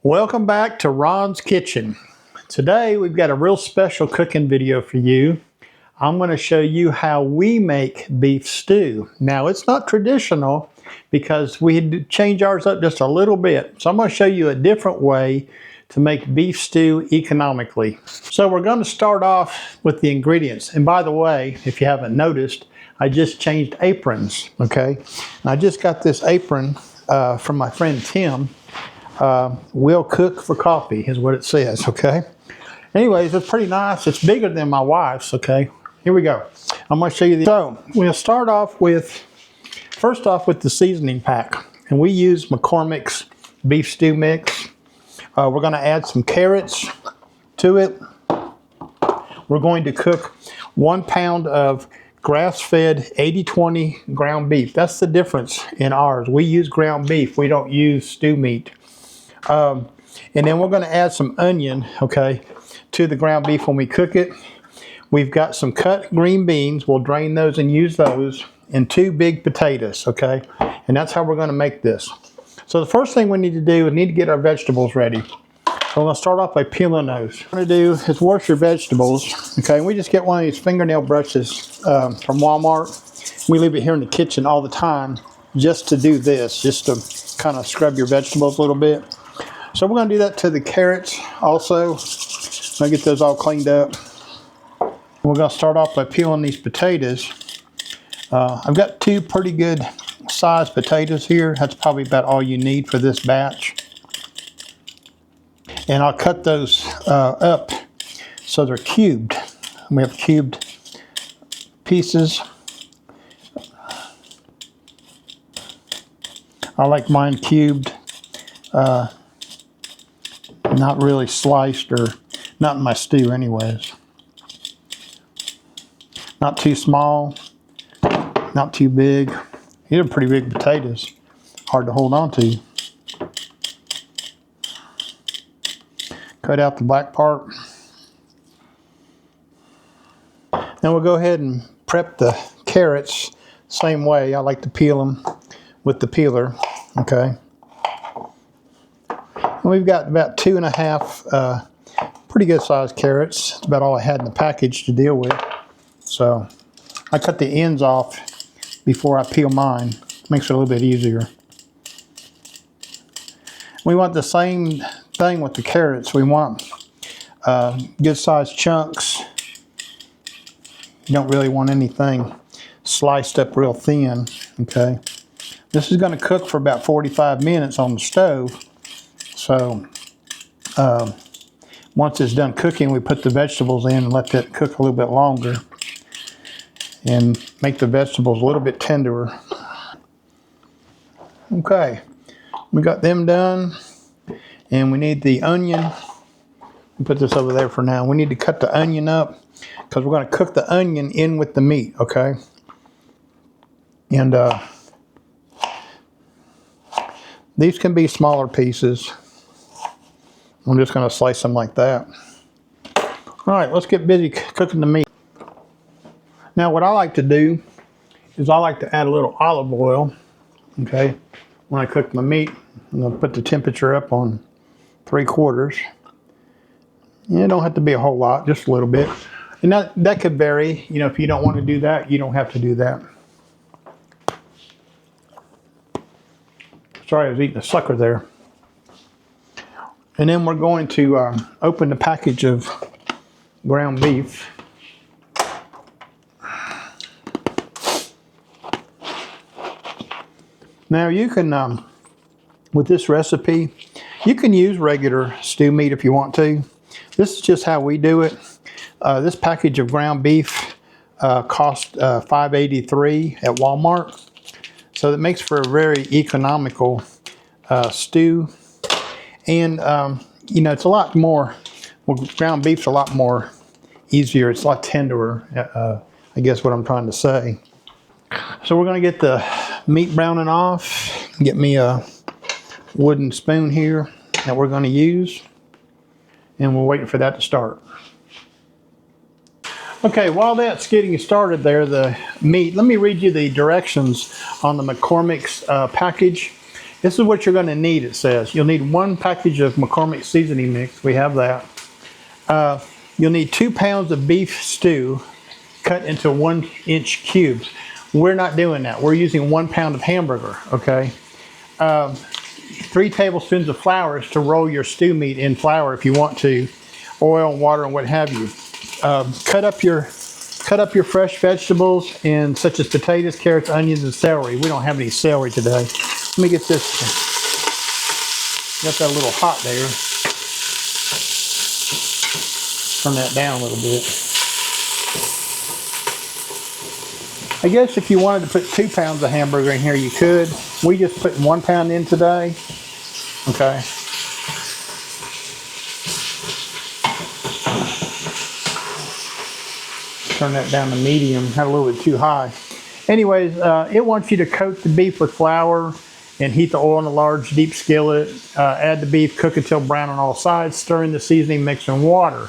Welcome back to Ron's Kitchen. Today we've got a real special cooking video for you. I'm going to show you how we make beef stew. Now it's not traditional because we had to change ours up just a little bit. So I'm going to show you a different way to make beef stew economically. So we're going to start off with the ingredients. And by the way, if you haven't noticed, I just changed aprons, okay? And I just got this apron from my friend Tim. Will cook for coffee is what it says, okay? Anyways, it's pretty nice. It's bigger than my wife's, okay? Here we go. I'm going to show you the. So we'll start off with, first off with the seasoning pack. And we use McCormick's beef stew mix. We're going to add some carrots to it. We're going to cook 1 pound of grass-fed 80/20 ground beef. That's the difference in ours. We use ground beef. We don't use stew meat. And then we're going to add some onion, okay, to the ground beef when we cook it. We've got some cut green beans. We'll drain those and use those. And 2 big potatoes, okay? And that's how we're going to make this. So the first thing we need to do is need to get our vegetables ready. So I'm going to start off by peeling those. What I'm going to do is wash your vegetables, okay? We just get one of these fingernail brushes from Walmart. We leave it here in the kitchen all the time just to do this, just to kind of scrub your vegetables a little bit. So we're going to do that to the carrots also. I'm going to get those all cleaned up. We're going to start off by peeling these potatoes. I've got 2 pretty good sized potatoes here. That's probably about all you need for this batch. And I'll cut those up so they're cubed. We have cubed pieces. I like mine cubed. Not really sliced, or not in my stew anyways. Not too small, not too big. These are pretty big potatoes. Hard to hold on to. Cut out the black part. Now we'll go ahead and prep the carrots same way. I like to peel them with the peeler, okay? And we've got about 2.5 pretty good sized carrots. That's about all I had in the package to deal with. So I cut the ends off before I peel mine. Makes it a little bit easier. We want the same thing with the carrots. We want good sized chunks. You don't really want anything sliced up real thin, okay? This is going to cook for about 45 minutes on the stove. So once it's done cooking, we put the vegetables in and let that cook a little bit longer and make the vegetables a little bit tenderer. Okay, we got them done, and we need the onion. I'll put this over there for now. We need to cut the onion up because we're going to cook the onion in with the meat, okay? And these can be smaller pieces. I'm just going to slice them like that. All right, let's get busy cooking the meat. Now what I like to do is I like to add a little olive oil, okay? When I cook my meat, I'm going to put the temperature up on 3/4. It don't have to be a whole lot, just a little bit. And that could vary. You know, if you don't want to do that, you don't have to do that. Sorry, I was eating a sucker there. And then we're going to open the package of ground beef. Now you can, with this recipe, you can use regular stew meat if you want to. This is just how we do it. This package of ground beef cost $5.83 at Walmart. So that makes for a very economical stew. And, you know, it's a lot more, well, ground beef's a lot more easier. It's a lot tenderer, I guess what I'm trying to say. So we're going to get the meat browning off. Get me a wooden spoon here that we're going to use. And we're waiting for that to start. Okay, while that's getting started there, the meat, let me read you the directions on the McCormick's package. This is what you're going to need, it says. You'll need 1 package of McCormick seasoning mix. We have that. You'll need 2 pounds of beef stew cut into 1-inch cubes. We're not doing that. We're using 1 pound of hamburger, okay? 3 tablespoons of flour to roll your stew meat in flour if you want to. Oil, water, and what have you. Cut up your fresh vegetables, and such as potatoes, carrots, onions, and celery. We don't have any celery today. Let me get this. Got that a little hot there. Turn that down a little bit. I guess if you wanted to put 2 pounds of hamburger in here, you could. We just put 1 pound in today. Okay. Turn that down to medium. Had a little bit too high. Anyways, it wants you to coat the beef with flour and heat the oil in a large deep skillet. Add the beef, cook until brown on all sides, stir in the seasoning mix and water.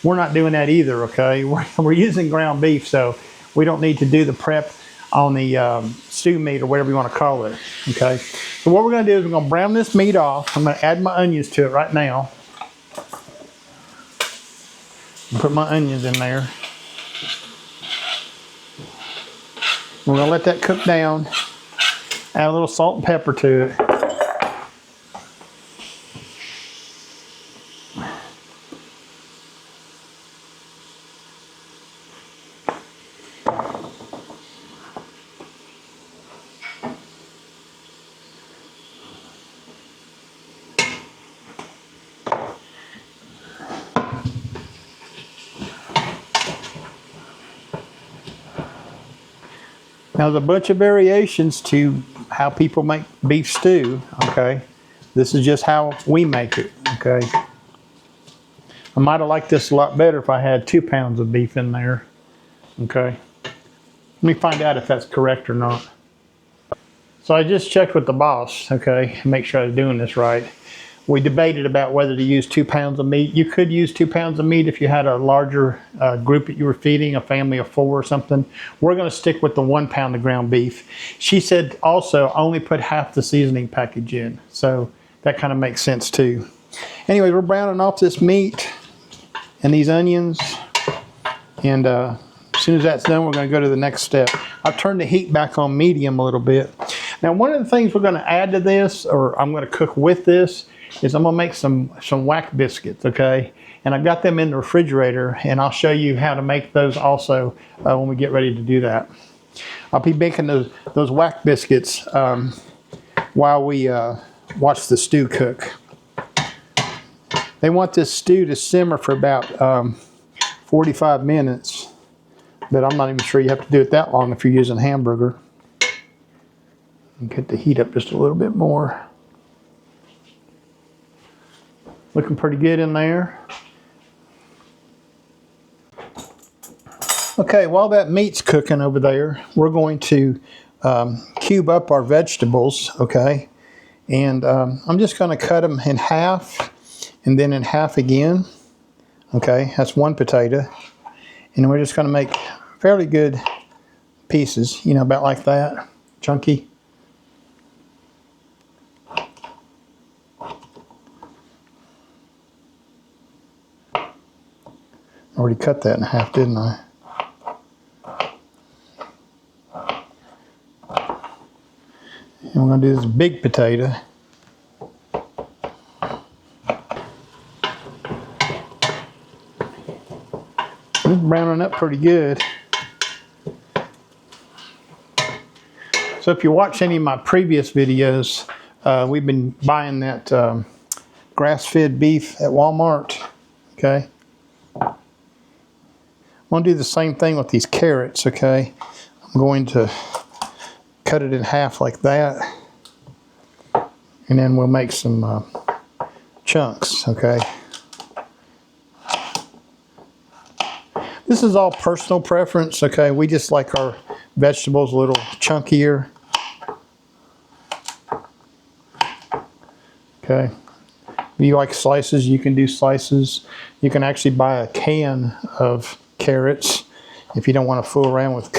We're not doing that either, okay? We're using ground beef, so we don't need to do the prep on the stew meat or whatever you want to call it, okay? So what we're going to do is we're going to brown this meat off. I'm going to add my onions to it right now. Put my onions in there. We're going to let that cook down. Add a little salt and pepper to it. Now there's a bunch of variations to how people make beef stew, okay? This is just how we make it, okay? I might have liked this a lot better if I had 2 pounds of beef in there, okay? Let me find out if that's correct or not. So I just checked with the boss, okay, make sure I was doing this right. We debated about whether to use 2 pounds of meat. You could use 2 pounds of meat if you had a larger group that you were feeding, a family of 4 or something. We're going to stick with the 1 pound of ground beef. She said also only put half the seasoning package in. So that kind of makes sense too. Anyway, we're browning off this meat and these onions. And as soon as that's done, we're going to go to the next step. I've turned the heat back on medium a little bit. Now, one of the things we're going to add to this, or I'm going to cook with this, is I'm going to make some whack biscuits, okay? And I've got them in the refrigerator, and I'll show you how to make those also when we get ready to do that. I'll be making those whack biscuits while we watch the stew cook. They want this stew to simmer for about 45 minutes, but I'm not even sure you have to do it that long if you're using hamburger. And get the heat up just a little bit more. Looking pretty good in there. Okay, while that meat's cooking over there, we're going to cube up our vegetables, okay? And I'm just going to cut them in half and then in half again. Okay, that's 1 potato. And we're just going to make fairly good pieces, you know, about like that, chunky. Already cut that in half, didn't I? And we're going to do this big potato. It's browning up pretty good. So if you watch any of my previous videos, we've been buying that grass-fed beef at Walmart, okay? I'm going to do the same thing with these carrots, okay? I'm going to cut it in half like that. And then we'll make some chunks, okay? This is all personal preference, okay? We just like our vegetables a little chunkier. Okay. If you like slices, you can do slices. You can actually buy a can of carrots if you don't want to fool around with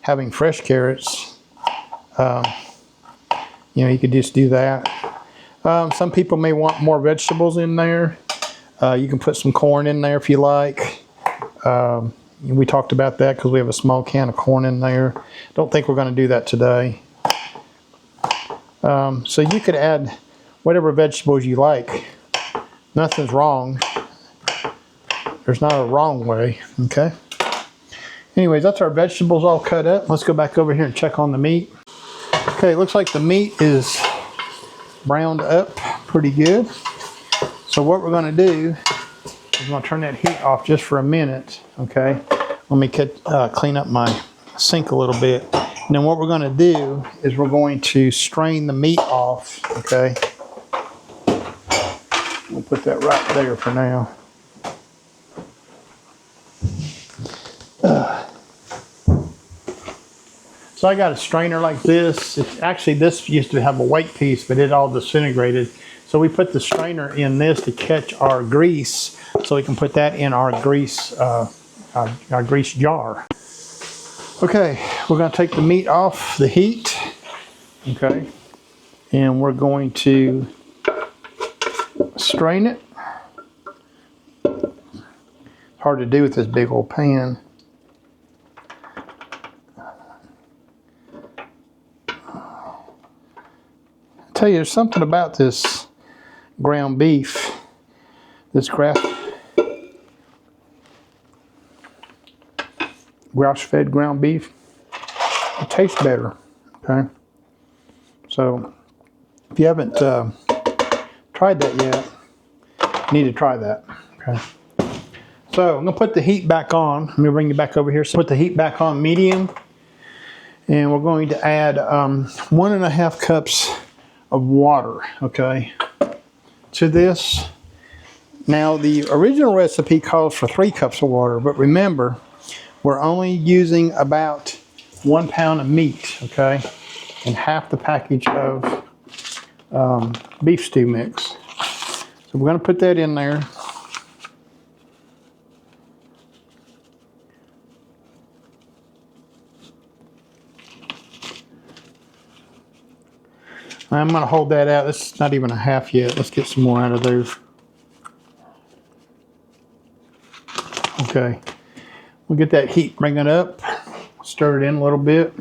having fresh carrots. You You know, you could just do that. Some people may want more vegetables in there. You can put some corn in there if you like. We talked about that because we have a small can of corn in there. Don't think we're going to do that today. So you could add whatever vegetables you like. Nothing's wrong. There's not a wrong way, okay? Anyways, that's our vegetables all cut up. Let's go back over here and check on the meat. Okay, it looks like the meat is browned up pretty good. So what we're going to do is I'm going to turn that heat off just for a minute, okay? Let me clean up my sink a little bit. And then what we're going to do is we're going to strain the meat off, okay? We'll put that right there for now. So I got a strainer like this. Actually, this used to have a white piece, but it all disintegrated. So we put the strainer in this to catch our grease, so we can put that in our grease jar. Okay, we're going to take the meat off the heat. Okay, and we're going to strain it. Hard to do with this big old pan. I tell you, there's something about this ground beef, this grass-fed ground beef. It tastes better, okay? So if you haven't tried that yet, you need to try that, okay? So I'm gonna put the heat back on. Let me bring you back over here. So put the heat back on medium, and we're going to add 1.5 cups of water, okay, to this. Now the original recipe calls for 3 cups of water, but remember, we're only using about 1 pound of meat, okay, and half the package of beef stew mix. So we're going to put that in there. I'm going to hold that out. This is not even a half yet. Let's get some more out of there. Okay. We'll get that heat, bring it up, stir it in a little bit.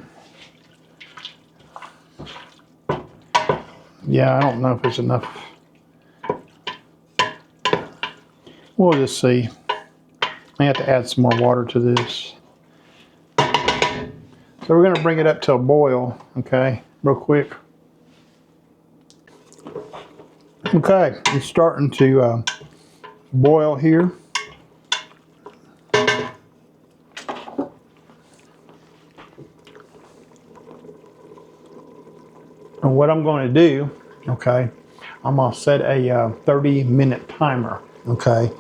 Yeah, I don't know if it's enough. We'll just see. I have to add some more water to this. So we're going to bring it up to a boil, okay, real quick. Okay, it's starting to boil here. And what I'm going to do, okay, I'm going to set a 30-minute timer, okay,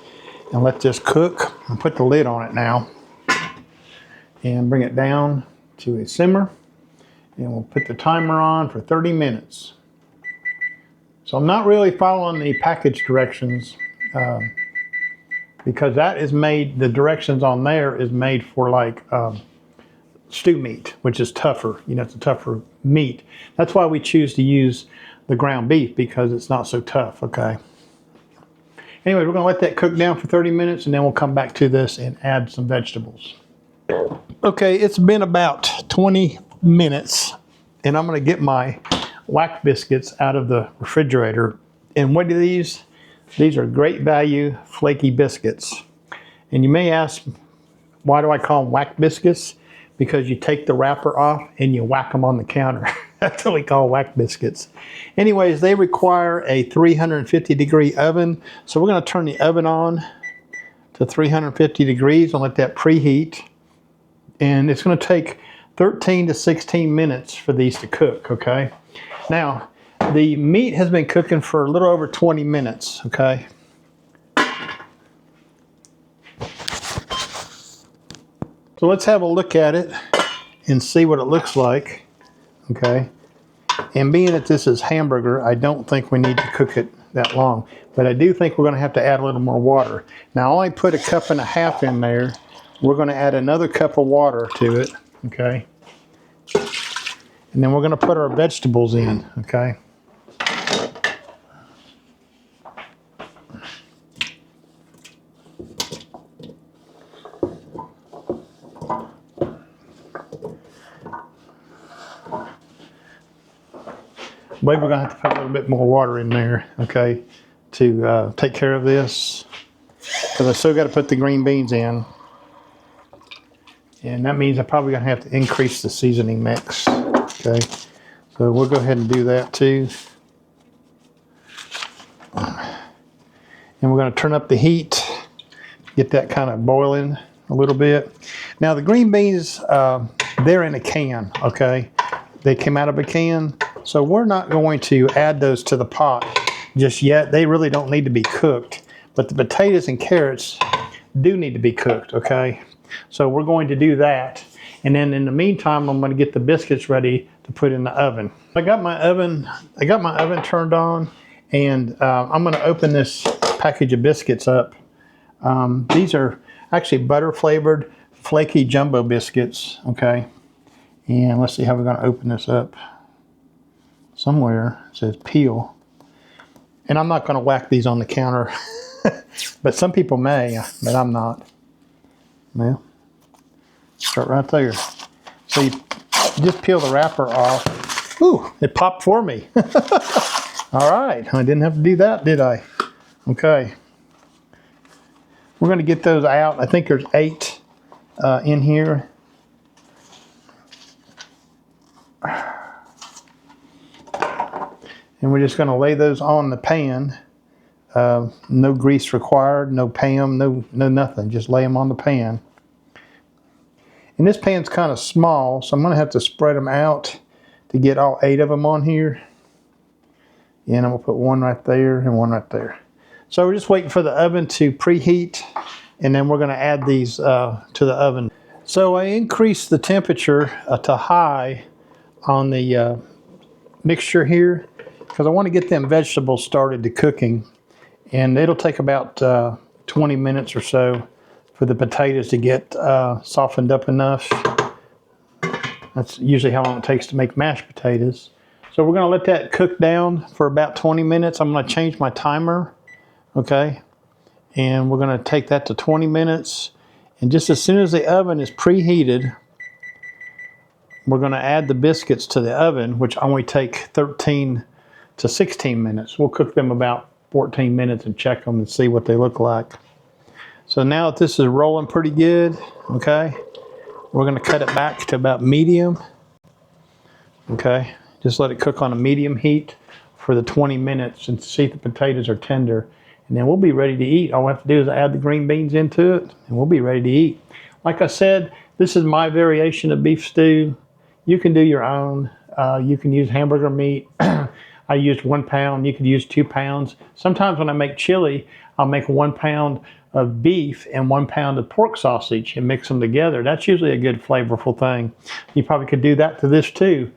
and let this cook. I'll put the lid on it now and bring it down to a simmer, and we'll put the timer on for 30 minutes. So I'm not really following the package directions because that is made, the directions on there is made for like stew meat, which is tougher. You know, it's a tougher meat. That's why we choose to use the ground beef, because it's not so tough, okay? Anyway, we're gonna let that cook down for 30 minutes and then we'll come back to this and add some vegetables. Okay, it's been about 20 minutes and I'm gonna get my Whack biscuits out of the refrigerator. And what are these? These are Great Value flaky biscuits. And you may ask, why do I call them Whack biscuits? Because you take the wrapper off and you whack them on the counter. That's what we call Whack biscuits. Anyways, they require a 350-degree oven. So we're going to turn the oven on to 350 degrees and let that preheat. And it's going to take 13 to 16 minutes for these to cook, okay? Now, the meat has been cooking for a little over 20 minutes, okay? So let's have a look at it and see what it looks like, okay? And being that this is hamburger, I don't think we need to cook it that long, but I do think we're gonna have to add a little more water. Now, I only put 1.5 cups in there. We're gonna add another cup of water to it, okay? And then we're going to put our vegetables in, okay? Maybe we're going to have to put a little bit more water in there, okay, to take care of this. Because I still got to put the green beans in. And that means I'm probably going to have to increase the seasoning mix, okay. So we'll go ahead and do that too. And we're going to turn up the heat, get that kind of boiling a little bit. Now the green beans, they're in a can, okay. They came out of a can. So we're not going to add those to the pot just yet. They really don't need to be cooked. But the potatoes and carrots do need to be cooked, okay? So we're going to do that. And then in the meantime, I'm going to get the biscuits ready to put in the oven. I got my oven turned on, and I'm going to open this package of biscuits up. These are actually butter flavored flaky jumbo biscuits, okay? And let's see how we're going to open this up. Somewhere it says peel. And I'm not going to whack these on the counter, but some people may, but I'm not. Well, start right there. So you just peel the wrapper off. Ooh, it popped for me. All right, I didn't have to do that, did I? Okay. We're going to get those out. I think there's 8 in here. And we're just going to lay those on the pan. No grease required, no Pam, no nothing. Just lay them on the pan. And this pan's kind of small, so I'm going to have to spread them out to get all 8 of them on here. And I'm going to put one right there and one right there. So we're just waiting for the oven to preheat, and then we're going to add these to the oven. So I increased the temperature to high on the mixture here, because I want to get them vegetables started to cooking. And it'll take about 20 minutes or so for the potatoes to get softened up enough. That's usually how long it takes to make mashed potatoes. So we're going to let that cook down for about 20 minutes. I'm going to change my timer, okay? And we're going to take that to 20 minutes. And just as soon as the oven is preheated, we're going to add the biscuits to the oven, which only take 13 to 16 minutes. We'll cook them about 14 minutes and check them and see what they look like. So now that this is rolling pretty good, okay, we're going to cut it back to about medium. Okay, just let it cook on a medium heat for the 20 minutes and see if the potatoes are tender. And then we'll be ready to eat. All we have to do is add the green beans into it, and we'll be ready to eat. Like I said, this is my variation of beef stew. You can do your own. You can use hamburger meat. I used 1 pound. You could use 2 pounds. Sometimes when I make chili, I'll make 1 pound of beef and 1 pound of pork sausage and mix them together. That's usually a good flavorful thing. You probably could do that to this too.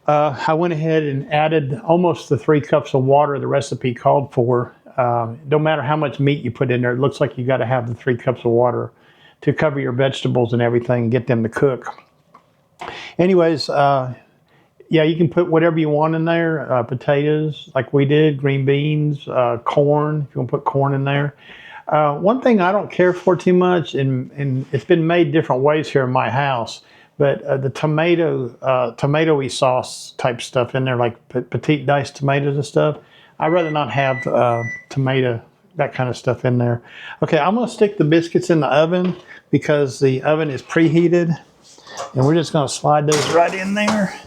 I went ahead and added almost the 3 cups of water the recipe called for. No matter how much meat you put in there, it looks like you got to have the 3 cups of water to cover your vegetables and everything and get them to cook. Anyways, yeah, you can put whatever you want in there. Potatoes, like we did, green beans, corn, if you want to put corn in there. One thing I don't care for too much, and it's been made different ways here in my house, but the tomatoey sauce type stuff in there, like petite diced tomatoes and stuff, I'd rather not have tomato, that kind of stuff in there. Okay, I'm going to stick the biscuits in the oven because the oven is preheated, and we're just going to slide those right in there.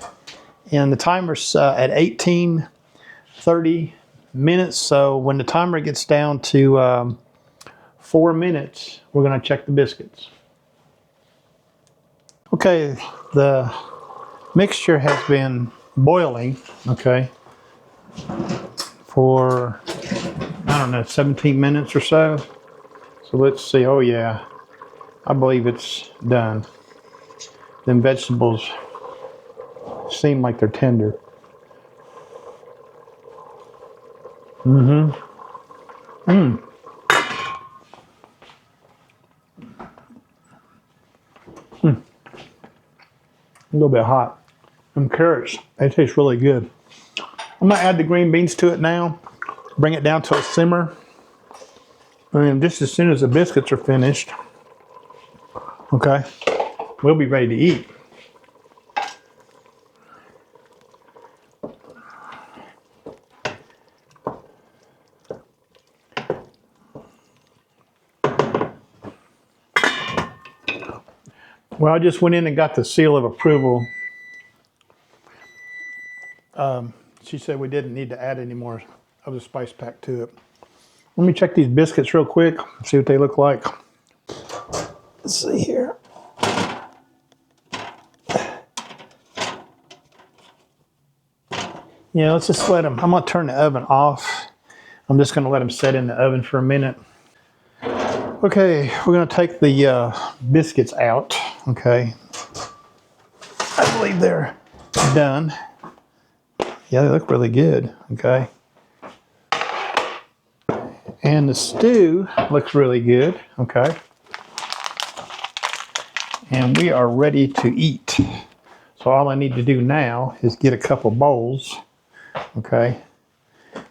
And the timer's at 18:30 minutes, so when the timer gets down to 4 minutes, we're going to check the biscuits. Okay, the mixture has been boiling, okay, for, I don't know, 17 minutes or so. So let's see. Oh yeah, I believe it's done. Them vegetables seem like they're tender. A little bit hot. and carrots. They taste really good. I'm gonna add the green beans to it now. Bring it down to a simmer. And just as soon as the biscuits are finished, okay, we'll be ready to eat. Well, I just went in and got the seal of approval. She said we didn't need to add any more of the spice pack to it. Let me check these biscuits real quick, see what they look like. Let's see here. Yeah, let's just let them, I'm gonna turn the oven off. I'm just gonna let them set in the oven for a minute. Okay, we're gonna take the biscuits out, okay. I believe they're done. Yeah, they look really good, okay. And the stew looks really good, okay. And we are ready to eat. So all I need to do now is get a couple bowls, okay,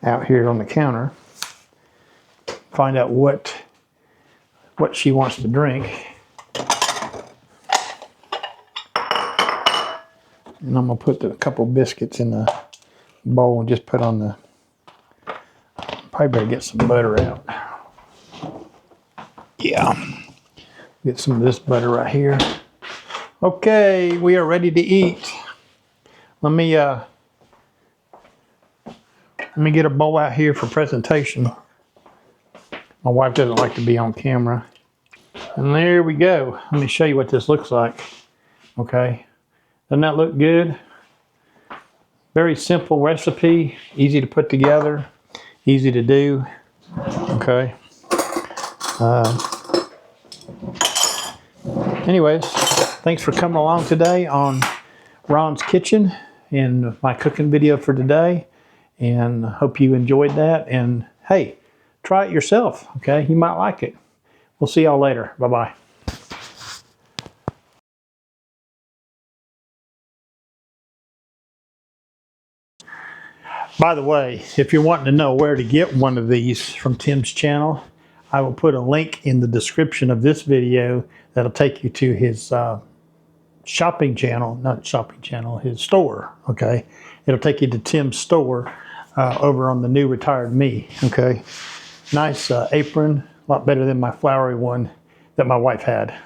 out here on the counter. Find out what she wants to drink. And I'm gonna put a couple biscuits in the bowl and just put on the, probably better get some butter out. Yeah, get some of this butter right here. Okay, we are ready to eat. Let me get a bowl out here for presentation. My wife doesn't like to be on camera. And there we go. Let me show you what this looks like. Okay, doesn't that look good? Very simple recipe, easy to put together, easy to do. Okay. Anyways, thanks for coming along today on Ron's Kitchen and my cooking video for today. And hope you enjoyed that. And hey, try it yourself, okay? You might like it. We'll see y'all later. Bye-bye. By the way, if you're wanting to know where to get one of these from Tim's channel, I will put a link in the description of this video that'll take you to his shopping channel, not shopping channel, his store, okay? It'll take you to Tim's store over on the New Retired Me, okay? Nice apron, a lot better than my flowery one that my wife had.